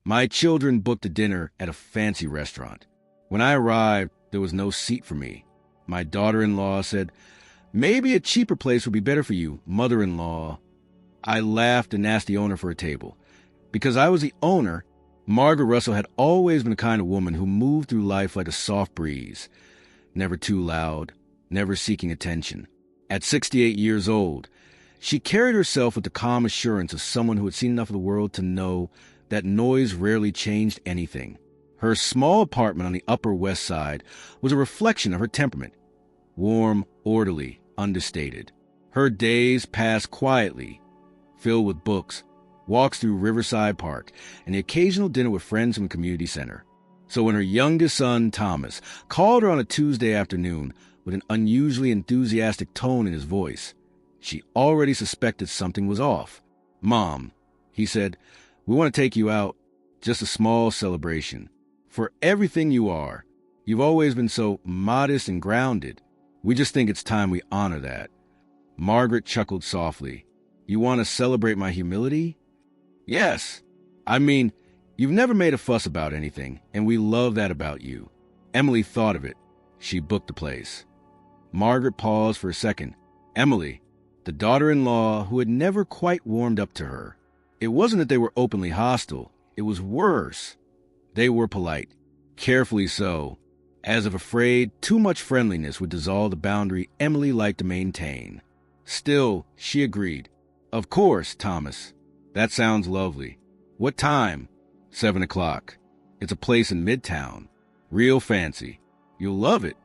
My children booked a dinner at a fancy restaurant. When I arrived, there was no seat for me. My daughter-in-law said, "Maybe a cheaper place would be better for you, mother-in-law." I laughed and asked the owner for a table. Because I was the owner, Margaret Russell had always been the kind of woman who moved through life like a soft breeze, never too loud, never seeking attention. At 68 years old, she carried herself with the calm assurance of someone who had seen enough of the world to know that noise rarely changed anything. Her small apartment on the Upper West Side was a reflection of her temperament. Warm, orderly, understated. Her days passed quietly, filled with books, walks through Riverside Park, and the occasional dinner with friends from the community center. So when her youngest son, Thomas, called her on a Tuesday afternoon with an unusually enthusiastic tone in his voice, she already suspected something was off. "Mom," he said, "we want to take you out. Just a small celebration. For everything you are. You've always been so modest and grounded. We just think it's time we honor that." Margaret chuckled softly. "You want to celebrate my humility?" "Yes. I mean, you've never made a fuss about anything, and we love that about you." Emily thought of it. She booked the place. Margaret paused for a second. Emily, the daughter-in-law who had never quite warmed up to her. It wasn't that they were openly hostile. It was worse. They were polite, carefully so, as if afraid too much friendliness would dissolve the boundary Emily liked to maintain. Still, she agreed. "Of course, Thomas. That sounds lovely. What time?" 7 o'clock. It's a place in Midtown. Real fancy. You'll love it."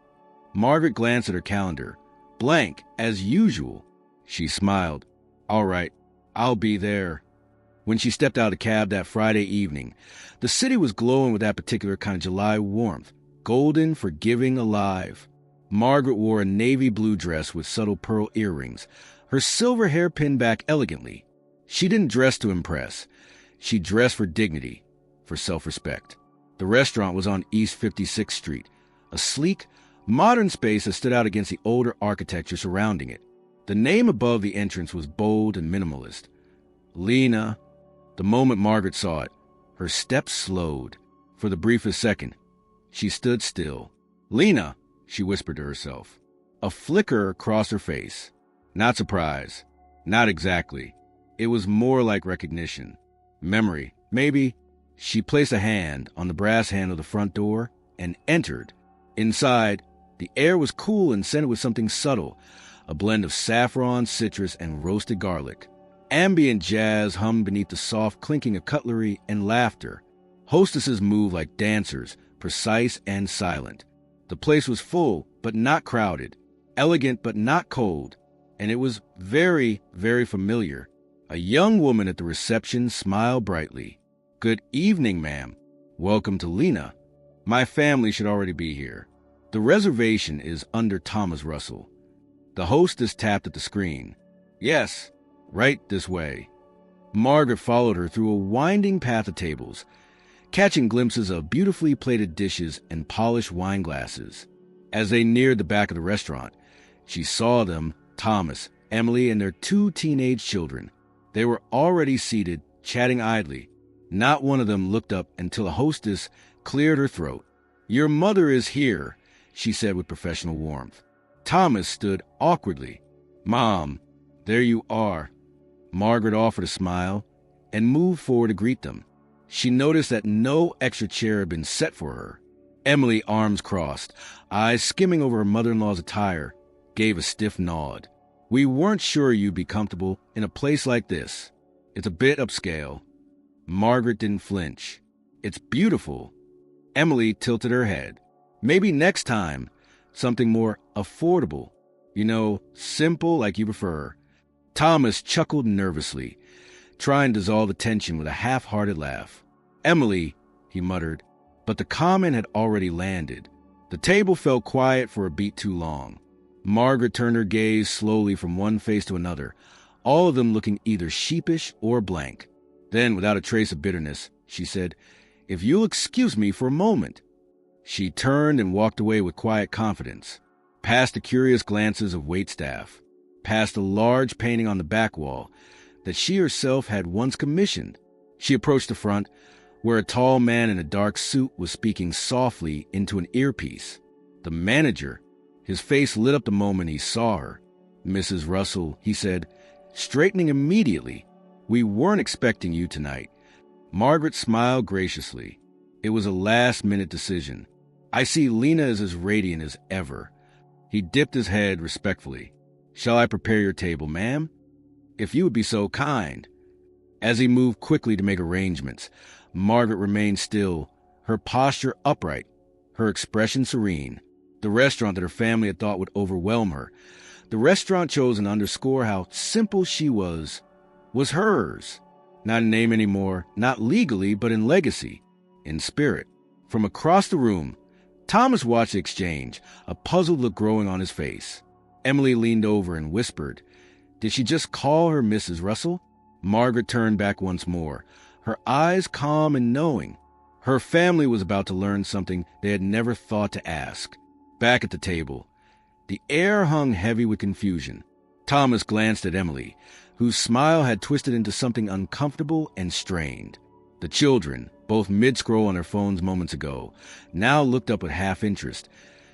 Margaret glanced at her calendar. Blank, as usual. She smiled. "All right, I'll be there." When she stepped out of the cab that Friday evening, the city was glowing with that particular kind of July warmth, golden, forgiving, alive. Margaret wore a navy blue dress with subtle pearl earrings, her silver hair pinned back elegantly. She didn't dress to impress. She dressed for dignity, for self-respect. The restaurant was on East 56th Street, a sleek, modern space that stood out against the older architecture surrounding it. The name above the entrance was bold and minimalist. Lena. The moment Margaret saw it, her steps slowed. For the briefest second, she stood still. "Lena," she whispered to herself. A flicker crossed her face. Not surprise. Not exactly. It was more like recognition. Memory, maybe. She placed a hand on the brass handle of the front door and entered. Inside, the air was cool and scented with something subtle, a blend of saffron, citrus, and roasted garlic. Ambient jazz hummed beneath the soft clinking of cutlery and laughter. Hostesses moved like dancers, precise and silent. The place was full, but not crowded, elegant, but not cold, and it was very, very familiar. A young woman at the reception smiled brightly. "Good evening, ma'am. Welcome to Lena. My family should already be here. The reservation is under Thomas Russell." The hostess tapped at the screen. "Yes, right this way." Margaret followed her through a winding path of tables, catching glimpses of beautifully plated dishes and polished wine glasses. As they neared the back of the restaurant, she saw them, Thomas, Emily, and their 2 teenage children. They were already seated, chatting idly. Not one of them looked up until a hostess cleared her throat. "Your mother is here," she said with professional warmth. Thomas stood awkwardly. "Mom, there you are." Margaret offered a smile and moved forward to greet them. She noticed that no extra chair had been set for her. Emily, arms crossed, eyes skimming over her mother-in-law's attire, gave a stiff nod. "We weren't sure you'd be comfortable in a place like this. It's a bit upscale." Margaret didn't flinch. "It's beautiful." Emily tilted her head. "Maybe next time, something more affordable. You know, simple like you prefer." Thomas chuckled nervously, trying to dissolve the tension with a half-hearted laugh. "Emily," he muttered, but the comment had already landed. The table felt quiet for a beat too long. Margaret turned her gaze slowly from one face to another, all of them looking either sheepish or blank. Then, without a trace of bitterness, she said, "If you'll excuse me for a moment." She turned and walked away with quiet confidence, past the curious glances of waitstaff, past a large painting on the back wall that she herself had once commissioned. She approached the front, where a tall man in a dark suit was speaking softly into an earpiece. The manager, his face lit up the moment he saw her. "Mrs. Russell," he said, straightening immediately. "We weren't expecting you tonight." Margaret smiled graciously. It was a last-minute decision. "I see Lena is as radiant as ever." He dipped his head respectfully. "Shall I prepare your table, ma'am?" "If you would be so kind." As he moved quickly to make arrangements, Margaret remained still, her posture upright, her expression serene. The restaurant that her family had thought would overwhelm her, the restaurant chosen to underscore how simple she was hers. Not in name anymore, not legally, but in legacy, in spirit. From across the room, Thomas watched the exchange, a puzzled look growing on his face. Emily leaned over and whispered, "Did she just call her Mrs. Russell?" Margaret turned back once more, her eyes calm and knowing. Her family was about to learn something they had never thought to ask. Back at the table, the air hung heavy with confusion. Thomas glanced at Emily, whose smile had twisted into something uncomfortable and strained. The children, both mid-scroll on their phones moments ago, now looked up with half-interest,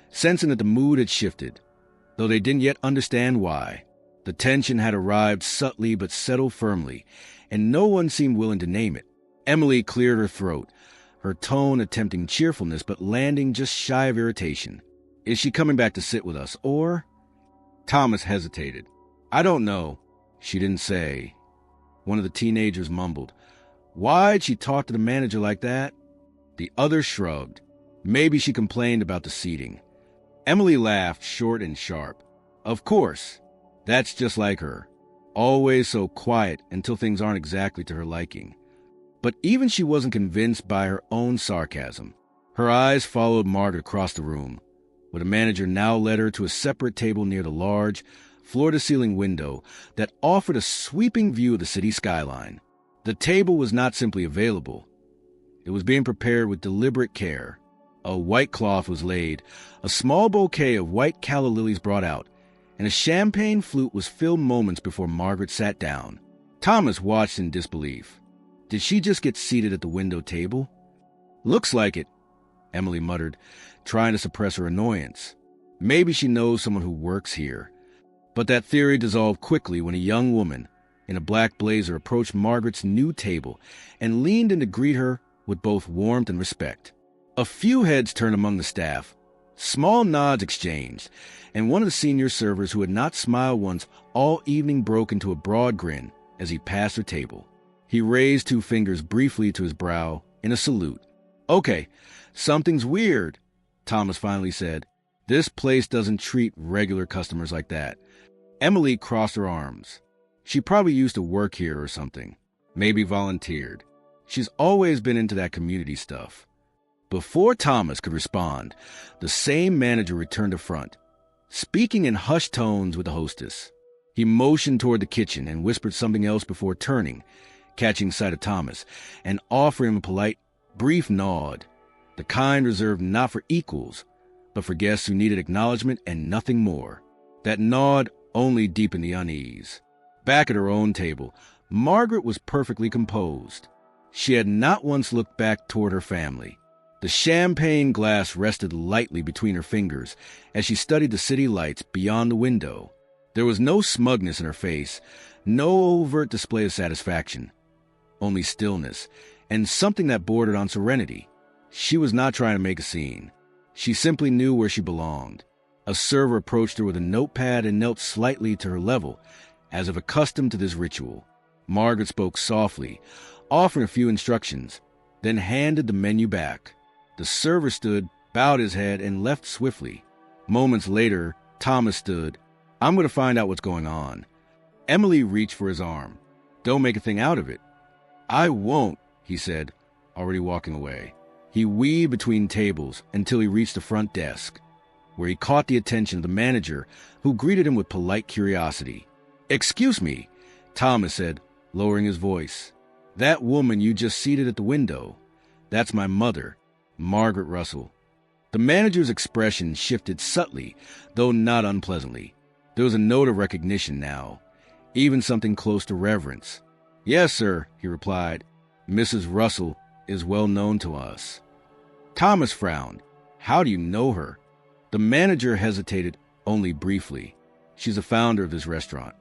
sensing that the mood had shifted, though they didn't yet understand why. The tension had arrived subtly but settled firmly, and no one seemed willing to name it. Emily cleared her throat, her tone attempting cheerfulness but landing just shy of irritation. "Is she coming back to sit with us, or—" Thomas hesitated. "I don't know." "She didn't say." One of the teenagers mumbled. "Why'd she talk to the manager like that?" The other shrugged. "Maybe she complained about the seating." Emily laughed, short and sharp. "Of course. That's just like her. Always so quiet until things aren't exactly to her liking." But even she wasn't convinced by her own sarcasm. Her eyes followed Margaret across the room, where the manager now led her to a separate table near the large, floor-to-ceiling window that offered a sweeping view of the city skyline. The table was not simply available. It was being prepared with deliberate care. A white cloth was laid, a small bouquet of white calla lilies brought out, and a champagne flute was filled moments before Margaret sat down. Thomas watched in disbelief. Did she just get seated at the window table? "Looks like it," Emily muttered, trying to suppress her annoyance. Maybe she knows someone who works here. But that theory dissolved quickly when a young woman in a black blazer approached Margaret's new table and leaned in to greet her with both warmth and respect. A few heads turned among the staff, small nods exchanged, and one of the senior servers who had not smiled once all evening broke into a broad grin as he passed her table. He raised 2 fingers briefly to his brow in a salute. "Okay, something's weird," Thomas finally said. "This place doesn't treat regular customers like that." Emily crossed her arms. She probably used to work here or something. Maybe volunteered. She's always been into that community stuff. Before Thomas could respond, the same manager returned to front, speaking in hushed tones with the hostess. He motioned toward the kitchen and whispered something else before turning, catching sight of Thomas, and offering him a polite, brief nod, the kind reserved not for equals, but for guests who needed acknowledgement and nothing more. That nod only deepened the unease. Back at her own table, Margaret was perfectly composed. She had not once looked back toward her family. The champagne glass rested lightly between her fingers as she studied the city lights beyond the window. There was no smugness in her face, no overt display of satisfaction, only stillness, and something that bordered on serenity. She was not trying to make a scene. She simply knew where she belonged. A server approached her with a notepad and knelt slightly to her level, as if accustomed to this ritual. Margaret spoke softly, offering a few instructions, then handed the menu back. The server stood, bowed his head, and left swiftly. Moments later, Thomas stood. "I'm going to find out what's going on." Emily reached for his arm. "Don't make a thing out of it." "I won't," he said, already walking away. He weaved between tables until he reached the front desk, where he caught the attention of the manager, who greeted him with polite curiosity. "Excuse me," Thomas said, lowering his voice. "That woman you just seated at the window, that's my mother, Margaret Russell." The manager's expression shifted subtly, though not unpleasantly. There was a note of recognition now, even something close to reverence. "Yes, sir," he replied. "Mrs. Russell is well known to us." Thomas frowned. "How do you know her?" The manager hesitated only briefly. "She's the founder of this restaurant."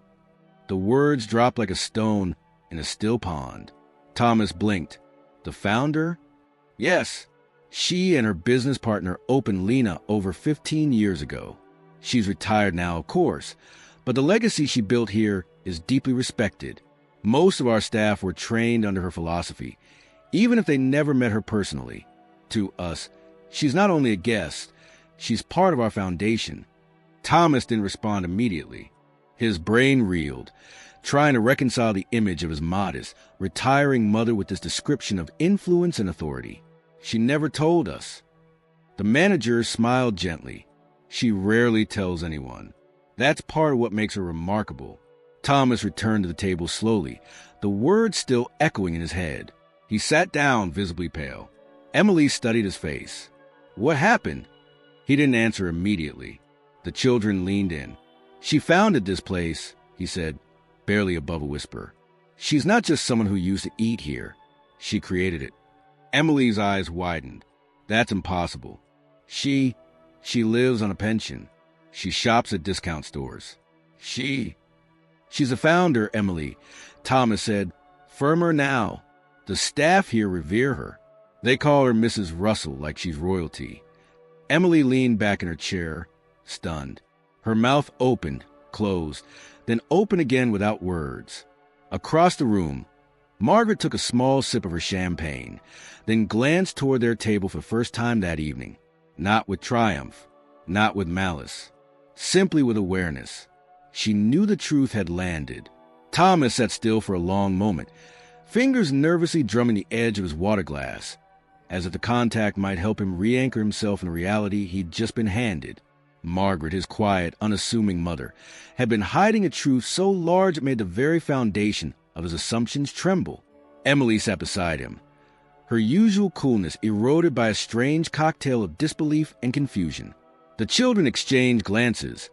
The words dropped like a stone in a still pond. Thomas blinked. "The founder?" "Yes. She and her business partner opened Lena over 15 years ago. She's retired now, of course, but the legacy she built here is deeply respected. Most of our staff were trained under her philosophy, even if they never met her personally. To us, she's not only a guest, she's part of our foundation." Thomas didn't respond immediately. His brain reeled, trying to reconcile the image of his modest, retiring mother with this description of influence and authority. "She never told us." The manager smiled gently. "She rarely tells anyone. That's part of what makes her remarkable." Thomas returned to the table slowly, the words still echoing in his head. He sat down, visibly pale. Emily studied his face. "What happened?" He didn't answer immediately. The children leaned in. "She founded this place," he said, barely above a whisper. "She's not just someone who used to eat here. She created it." Emily's eyes widened. "That's impossible. She lives on a pension. She shops at discount stores. She's a founder, Emily," Thomas said, firmer now. "The staff here revere her. They call her Mrs. Russell like she's royalty." Emily leaned back in her chair, stunned. Her mouth opened, closed, then opened again without words. Across the room, Margaret took a small sip of her champagne, then glanced toward their table for the first time that evening. Not with triumph, not with malice, simply with awareness. She knew the truth had landed. Thomas sat still for a long moment, fingers nervously drumming the edge of his water glass, as if the contact might help him re-anchor himself in the reality he'd just been handed. Margaret, his quiet, unassuming mother, had been hiding a truth so large it made the very foundation of his assumptions tremble. Emily sat beside him, her usual coolness eroded by a strange cocktail of disbelief and confusion. The children exchanged glances,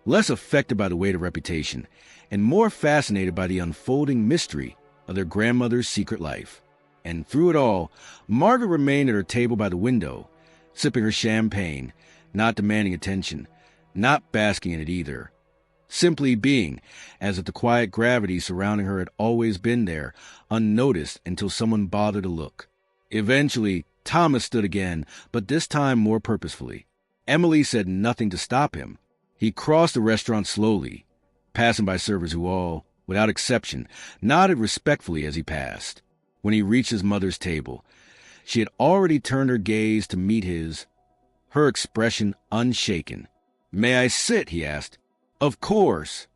less affected by the weight of reputation, and more fascinated by the unfolding mystery of their grandmother's secret life. And through it all, Margaret remained at her table by the window, sipping her champagne, not demanding attention, not basking in it either. Simply being, as if the quiet gravity surrounding her had always been there, unnoticed until someone bothered to look. Eventually, Thomas stood again, but this time more purposefully. Emily said nothing to stop him. He crossed the restaurant slowly, passing by servers who all, without exception, nodded respectfully as he passed. When he reached his mother's table, she had already turned her gaze to meet his, her expression unshaken. "May I sit?" he asked. "Of course,"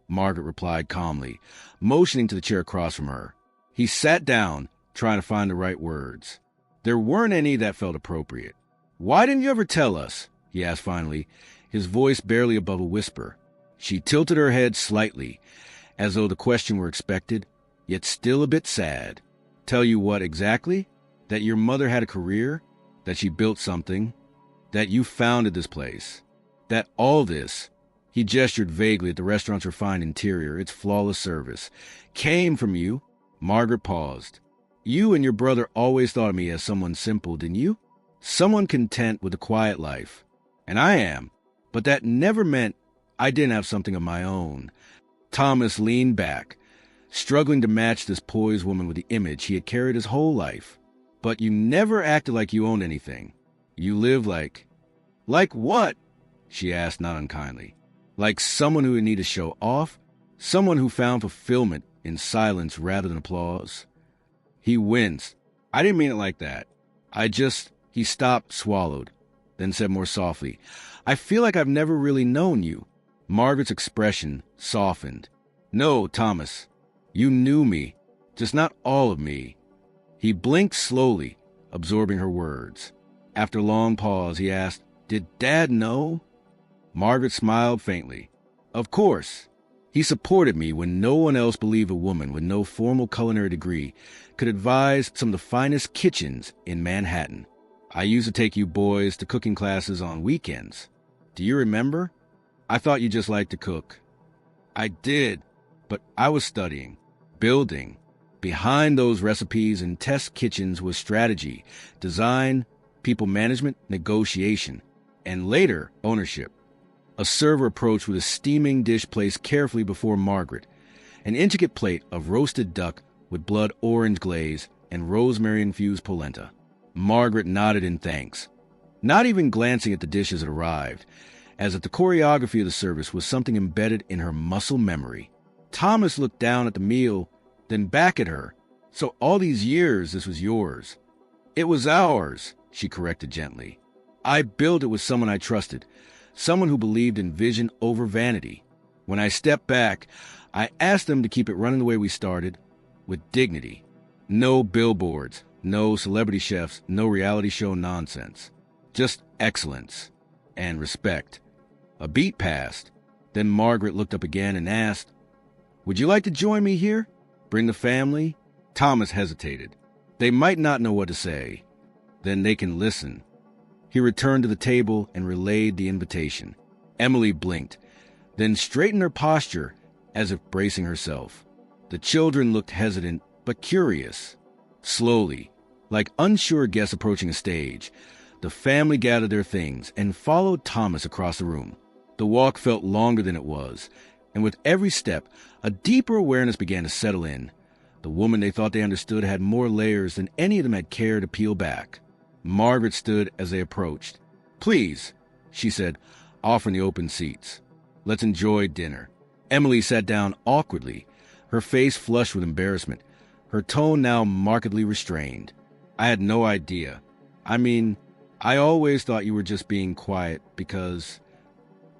Margaret replied calmly, motioning to the chair across from her. He sat down, trying to find the right words. There weren't any that felt appropriate. "Why didn't you ever tell us?" he asked finally, his voice barely above a whisper. She tilted her head slightly, as though the question were expected, yet still a bit sad. "Tell you what exactly? That your mother had a career? That she built something? That you founded this place? That all this," he gestured vaguely at the restaurant's refined interior, its flawless service, "came from you?" Margaret paused. "You and your brother always thought of me as someone simple, didn't you? Someone content with a quiet life. And I am. But that never meant I didn't have something of my own." Thomas leaned back, struggling to match this poised woman with the image he had carried his whole life. "But you never acted like you owned anything. You lived like..." "Like what?" she asked, not unkindly. "Like someone who would need to show off? Someone who found fulfillment in silence rather than applause?" He winced. "I didn't mean it like that. He stopped, swallowed, then said more softly, "I feel like I've never really known you." Margaret's expression softened. "No, Thomas. You knew me, just not all of me." He blinked slowly, absorbing her words. After a long pause, he asked, "Did Dad know?" Margaret smiled faintly. "Of course. He supported me when no one else believed a woman with no formal culinary degree could advise some of the finest kitchens in Manhattan. I used to take you boys to cooking classes on weekends. Do you remember? I thought you just liked to cook." "I did, but I was studying, building Behind those recipes and test kitchens was strategy, design, people management, negotiation, and later, ownership. A server approached with a steaming dish placed carefully before Margaret, an intricate plate of roasted duck with blood orange glaze and rosemary-infused polenta. Margaret nodded in thanks, not even glancing at the dish as it arrived, as if the choreography of the service was something embedded in her muscle memory. Thomas looked down at the meal, then back at her. "So all these years this was yours." "It was ours," she corrected gently. "I built it with someone I trusted, someone who believed in vision over vanity. When I stepped back, I asked them to keep it running the way we started, with dignity. No billboards, no celebrity chefs, no reality show nonsense. Just excellence and respect." A beat passed. Then Margaret looked up again and asked, "Would you like to join me here? Bring the family?" Thomas hesitated. They might not know what to say. Then they can listen. He returned to the table and relayed the invitation. Emily blinked, then straightened her posture as if bracing herself. The children looked hesitant but curious. Slowly, like unsure guests approaching a stage, the family gathered their things and followed Thomas across the room. The walk felt longer than it was, and with every step, a deeper awareness began to settle in. The woman they thought they understood had more layers than any of them had cared to peel back. Margaret stood as they approached. "Please," she said, offering the open seats. "Let's enjoy dinner." Emily sat down awkwardly, her face flushed with embarrassment, her tone now markedly restrained. "I had no idea. I always thought you were just being quiet because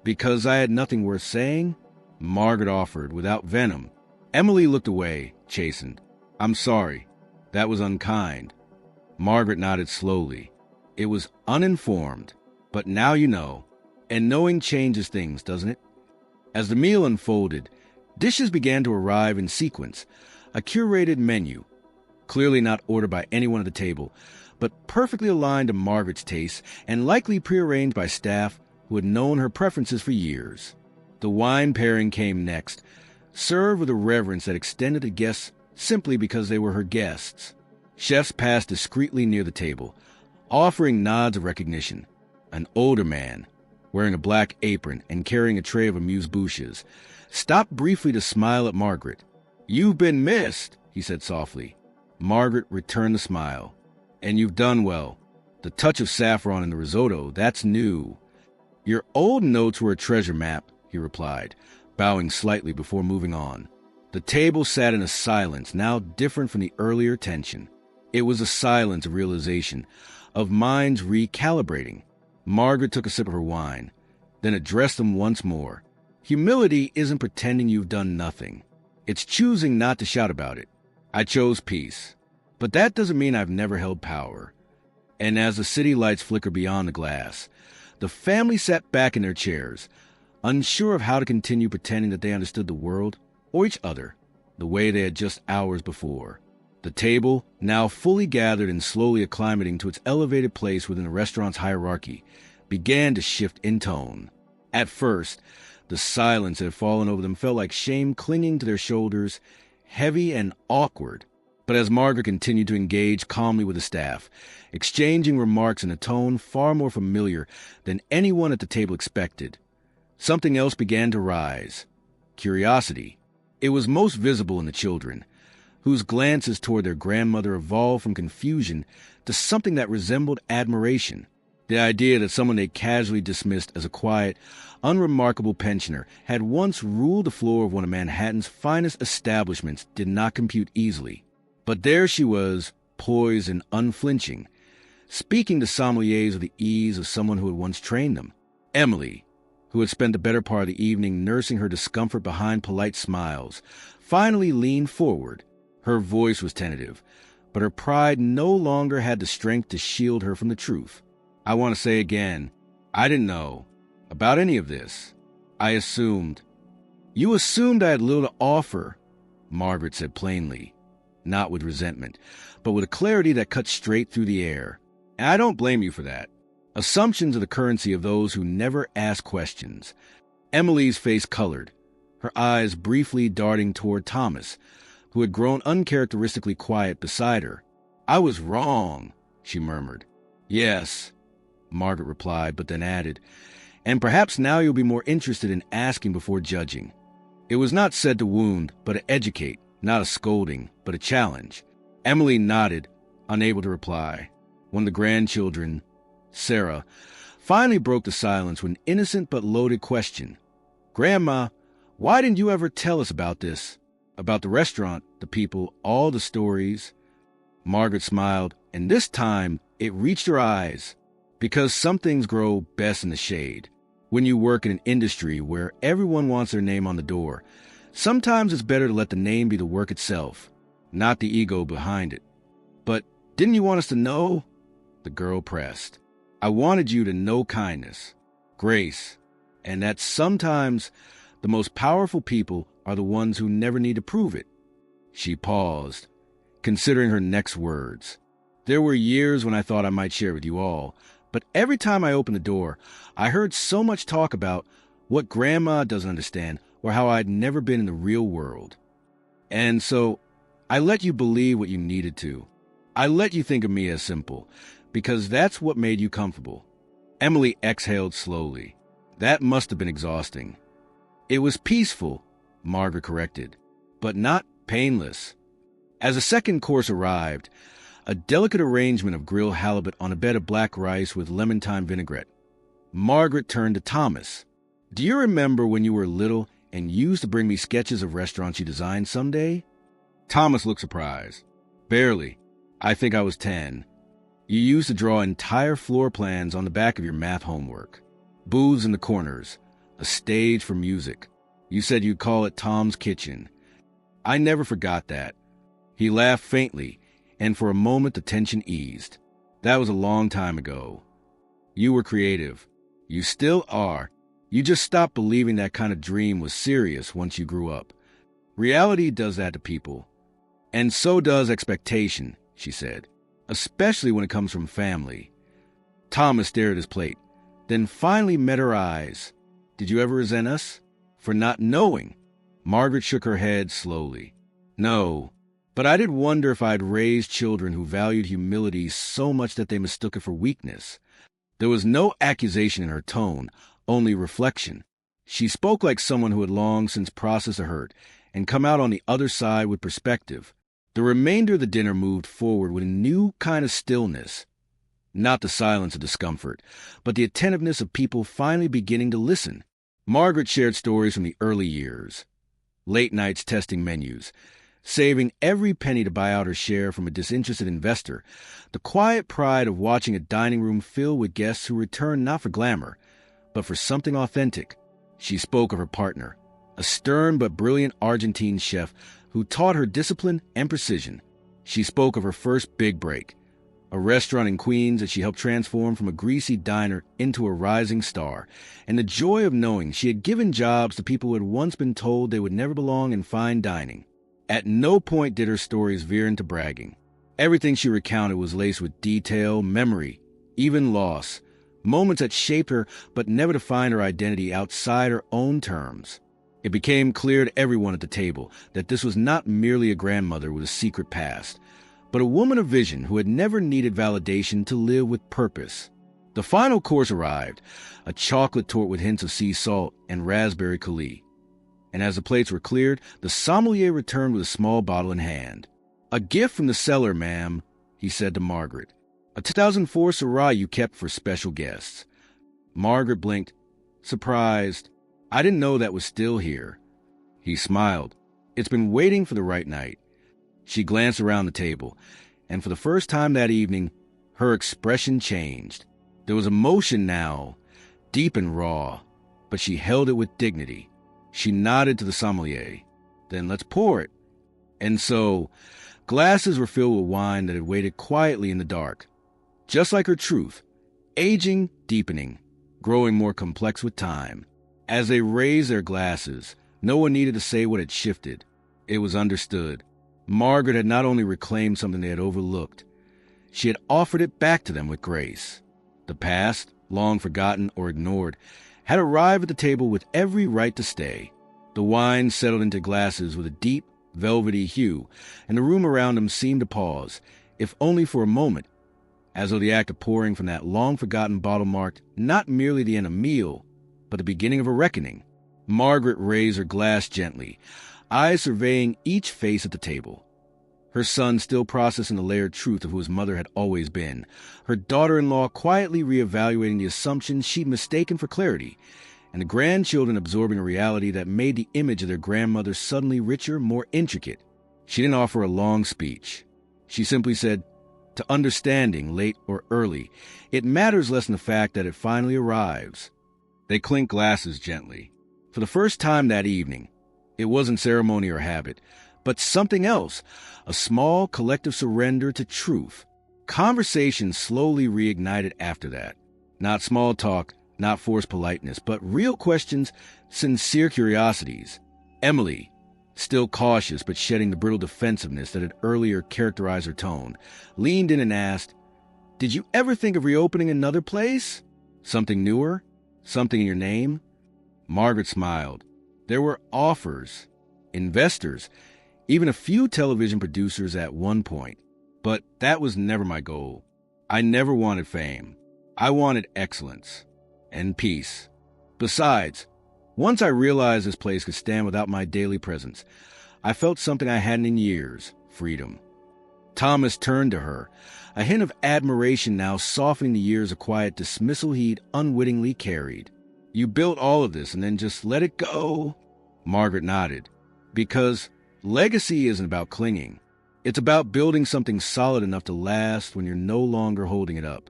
I had nothing worth saying," Margaret offered without venom. Emily looked away, chastened. "I'm sorry. That was unkind." Margaret nodded slowly. "It was uninformed, but now you know, and knowing changes things, doesn't it?" As the meal unfolded, dishes began to arrive in sequence, a curated menu, clearly not ordered by anyone at the table, but perfectly aligned to Margaret's tastes and likely prearranged by staff who had known her preferences for years. The wine pairing came next, served with a reverence that extended to guests simply because they were her guests. Chefs passed discreetly near the table, offering nods of recognition. An older man, wearing a black apron and carrying a tray of amuse-bouches, stopped briefly to smile at Margaret. "You've been missed," he said softly. Margaret returned the smile. "And you've done well. The touch of saffron in the risotto, that's new." "Your old notes were a treasure map," he replied, bowing slightly before moving on. The table sat in a silence now different from the earlier tension. It was a silence of realization, of minds recalibrating. Margaret took a sip of her wine, then addressed them once more. "Humility isn't pretending you've done nothing. It's choosing not to shout about it. I chose peace, but that doesn't mean I've never held power." And as the city lights flickered beyond the glass, the family sat back in their chairs, unsure of how to continue pretending that they understood the world, or each other, the way they had just hours before. The table, now fully gathered and slowly acclimating to its elevated place within the restaurant's hierarchy, began to shift in tone. At first, the silence that had fallen over them felt like shame clinging to their shoulders, heavy and awkward. But as Margaret continued to engage calmly with the staff, exchanging remarks in a tone far more familiar than anyone at the table expected, something else began to rise. Curiosity. It was most visible in the children, whose glances toward their grandmother evolved from confusion to something that resembled admiration. The idea that someone they casually dismissed as a quiet, unremarkable pensioner had once ruled the floor of one of Manhattan's finest establishments did not compute easily. But there she was, poised and unflinching, speaking to sommeliers with the ease of someone who had once trained them. Emily, who had spent the better part of the evening nursing her discomfort behind polite smiles, finally leaned forward. Her voice was tentative, but her pride no longer had the strength to shield her from the truth. "I want to say again, I didn't know about any of this. I assumed." "You assumed I had little to offer," Margaret said plainly, not with resentment, but with a clarity that cut straight through the air. "And I don't blame you for that. Assumptions are the currency of those who never ask questions." Emily's face colored, her eyes briefly darting toward Thomas, who had grown uncharacteristically quiet beside her. "I was wrong," she murmured. "Yes," Margaret replied, but then added, "and perhaps now you'll be more interested in asking before judging." It was not said to wound, but to educate, not a scolding, but a challenge. Emily nodded, unable to reply. One of the grandchildren, Sarah, finally broke the silence with an innocent but loaded question. "Grandma, why didn't you ever tell us about this? About the restaurant, the people, all the stories?" Margaret smiled, and this time it reached her eyes. Because some things grow best in the shade. When you work in an industry where everyone wants their name on the door, sometimes it's better to let the name be the work itself, not the ego behind it. "But didn't you want us to know?" The girl pressed. "I wanted you to know kindness, grace, and that sometimes the most powerful people are the ones who never need to prove it." She paused, considering her next words. "There were years when I thought I might share with you all, but every time I opened the door, I heard so much talk about what Grandma doesn't understand or how I'd never been in the real world. And so I let you believe what you needed to. I let you think of me as simple, because that's what made you comfortable." Emily exhaled slowly. "That must have been exhausting." "It was peaceful," Margaret corrected, "but not painless." As the second course arrived, a delicate arrangement of grilled halibut on a bed of black rice with lemon thyme vinaigrette, Margaret turned to Thomas. "Do you remember when you were little and used to bring me sketches of restaurants you designed someday?" Thomas looked surprised. "Barely. I think I was 10. You used to draw entire floor plans on the back of your math homework. Booths in the corners. A stage for music. You said you'd call it Tom's Kitchen. I never forgot that." He laughed faintly, and for a moment the tension eased. "That was a long time ago. You were creative. You still are. You just stopped believing that kind of dream was serious once you grew up. Reality does that to people. And so does expectation," she said, "especially when it comes from family." Thomas stared at his plate, then finally met her eyes. "Did you ever resent us for not knowing?" Margaret shook her head slowly. "No. But I did wonder if I'd raised children who valued humility so much that they mistook it for weakness." There was no accusation in her tone, only reflection. She spoke like someone who had long since processed a hurt and come out on the other side with perspective. The remainder of the dinner moved forward with a new kind of stillness. Not the silence of discomfort, but the attentiveness of people finally beginning to listen. Margaret shared stories from the early years. Late nights testing menus, saving every penny to buy out her share from a disinterested investor, the quiet pride of watching a dining room filled with guests who returned not for glamour, but for something authentic. She spoke of her partner, a stern but brilliant Argentine chef who taught her discipline and precision. She spoke of her first big break, a restaurant in Queens that she helped transform from a greasy diner into a rising star, and the joy of knowing she had given jobs to people who had once been told they would never belong in fine dining. At no point did her stories veer into bragging. Everything she recounted was laced with detail, memory, even loss, moments that shaped her but never defined her identity outside her own terms. It became clear to everyone at the table that this was not merely a grandmother with a secret past, but a woman of vision who had never needed validation to live with purpose. The final course arrived, a chocolate torte with hints of sea salt and raspberry coulis. And as the plates were cleared, the sommelier returned with a small bottle in hand. "A gift from the cellar, ma'am," he said to Margaret. "A 2004 Syrah you kept for special guests." Margaret blinked, surprised. "I didn't know that was still here." He smiled. "It's been waiting for the right night." She glanced around the table, and for the first time that evening, her expression changed. There was emotion now, deep and raw, but she held it with dignity. She nodded to the sommelier. "Then let's pour it." And so, glasses were filled with wine that had waited quietly in the dark. Just like her truth, aging, deepening, growing more complex with time. As they raised their glasses, no one needed to say what had shifted. It was understood. Margaret had not only reclaimed something they had overlooked, she had offered it back to them with grace. The past, long forgotten or ignored, had arrived at the table with every right to stay. The wine settled into glasses with a deep, velvety hue, and the room around him seemed to pause, if only for a moment, as though the act of pouring from that long-forgotten bottle marked not merely the end of a meal, but the beginning of a reckoning. Margaret raised her glass gently, eyes surveying each face at the table. Her son still processing the layered truth of who his mother had always been, her daughter-in-law quietly reevaluating the assumptions she'd mistaken for clarity, and the grandchildren absorbing a reality that made the image of their grandmother suddenly richer, more intricate. She didn't offer a long speech. She simply said, "To understanding, late or early, it matters less than the fact that it finally arrives." They clinked glasses gently. For the first time that evening, it wasn't ceremony or habit, but something else, a small collective surrender to truth. Conversation slowly reignited after that. Not small talk, not forced politeness, but real questions, sincere curiosities. Emily, still cautious but shedding the brittle defensiveness that had earlier characterized her tone, leaned in and asked, "Did you ever think of reopening another place? Something newer? Something in your name?" Margaret smiled. There were offers, investors, even a few television producers at one point. But that was never my goal. I never wanted fame. I wanted excellence and peace. Besides, once I realized this place could stand without my daily presence, I felt something I hadn't in years: freedom. Thomas turned to her, a hint of admiration now softening the years of quiet dismissal he'd unwittingly carried. "You built all of this and then just let it go?" Margaret nodded. "Because legacy isn't about clinging. It's about building something solid enough to last when you're no longer holding it up."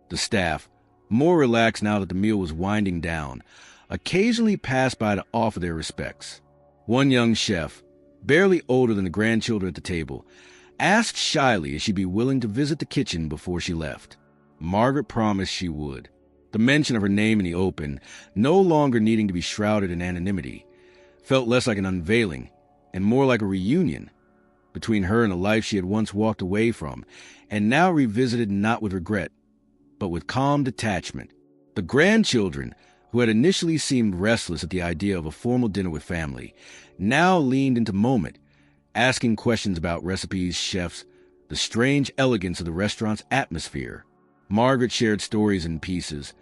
The staff, more relaxed now that the meal was winding down, occasionally passed by to offer their respects. One young chef, barely older than the grandchildren at the table, asked shyly if she'd be willing to visit the kitchen before she left. Margaret promised she would. The mention of her name in the open, no longer needing to be shrouded in anonymity, felt less like an unveiling and more like a reunion between her and the life she had once walked away from and now revisited not with regret, but with calm detachment. The grandchildren, who had initially seemed restless at the idea of a formal dinner with family, now leaned into moment, asking questions about recipes, chefs, the strange elegance of the restaurant's atmosphere. Margaret shared stories in pieces,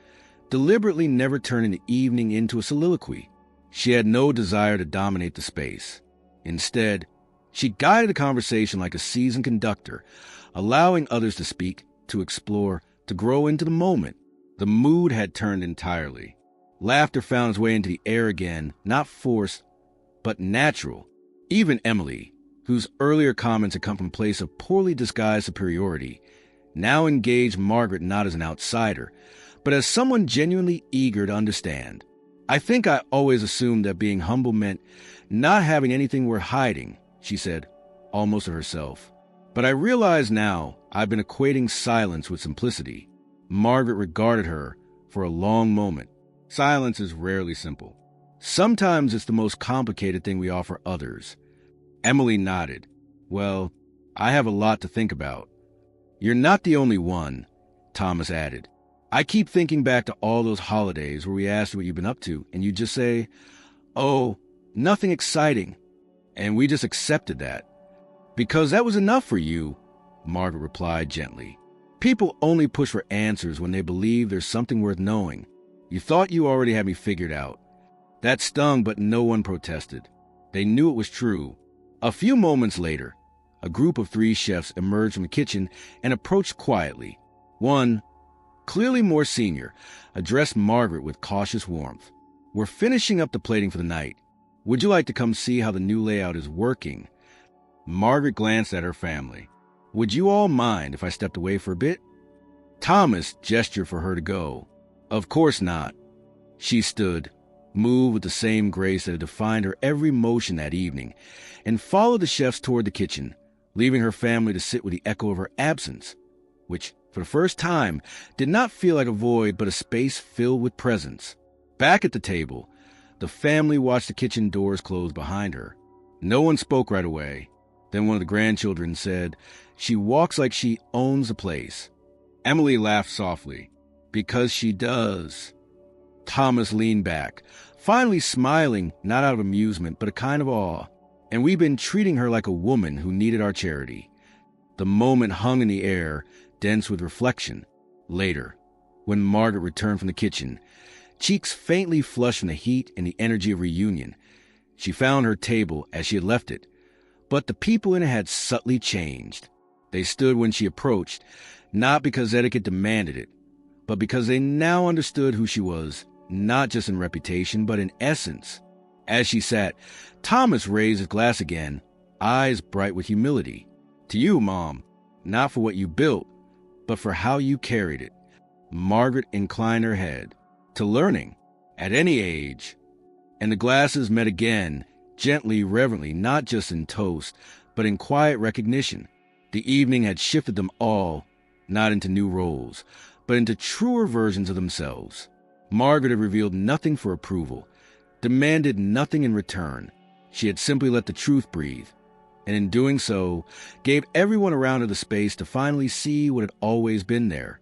deliberately never turning the evening into a soliloquy. She had no desire to dominate the space. Instead, she guided the conversation like a seasoned conductor, allowing others to speak, to explore, to grow into the moment. The mood had turned entirely. Laughter found its way into the air again, not forced, but natural. Even Emily, whose earlier comments had come from a place of poorly disguised superiority, now engaged Margaret not as an outsider, but as someone genuinely eager to understand. "I think I always assumed that being humble meant not having anything worth hiding," she said, almost to herself. "But I realize now I've been equating silence with simplicity." Margaret regarded her for a long moment. Silence is rarely simple. Sometimes it's the most complicated thing we offer others. Emily nodded. "Well, I have a lot to think about." "You're not the only one," Thomas added. "I keep thinking back to all those holidays where we asked you what you've been up to, and you just say, 'Oh, nothing exciting.' And we just accepted that. Because that was enough for you," Margaret replied gently. "People only push for answers when they believe there's something worth knowing. You thought you already had me figured out." That stung, but no one protested. They knew it was true. A few moments later, a group of 3 chefs emerged from the kitchen and approached quietly. One, clearly more senior, addressed Margaret with cautious warmth. "We're finishing up the plating for the night. Would you like to come see how the new layout is working?" Margaret glanced at her family. "Would you all mind if I stepped away for a bit?" Thomas gestured for her to go. "Of course not." She stood, moved with the same grace that had defined her every motion that evening, and followed the chefs toward the kitchen, leaving her family to sit with the echo of her absence, which, for the first time, did not feel like a void but a space filled with presence. Back at the table, the family watched the kitchen doors close behind her. No one spoke right away. Then one of the grandchildren said, "She walks like she owns the place." Emily laughed softly. "Because she does." Thomas leaned back, finally smiling, not out of amusement, but a kind of awe. and we've been treating her like a woman who needed our charity. The moment hung in the air, dense with reflection. Later, when Margaret returned from the kitchen, cheeks faintly flushed from the heat and the energy of reunion, she found her table as she had left it, but the people in it had subtly changed. They stood when she approached, not because etiquette demanded it, but because they now understood who she was, not just in reputation, but in essence. As she sat, Thomas raised his glass again, eyes bright with humility. To you, Mom, not for what you built, but for how you carried it. Margaret inclined her head. To learning, at any age. And the glasses met again, gently, reverently, not just in toast, but in quiet recognition. The evening had shifted them all, not into new roles, but into truer versions of themselves. Margaret had revealed nothing for approval, demanded nothing in return. She had simply let the truth breathe, and in doing so, gave everyone around her the space to finally see what had always been there.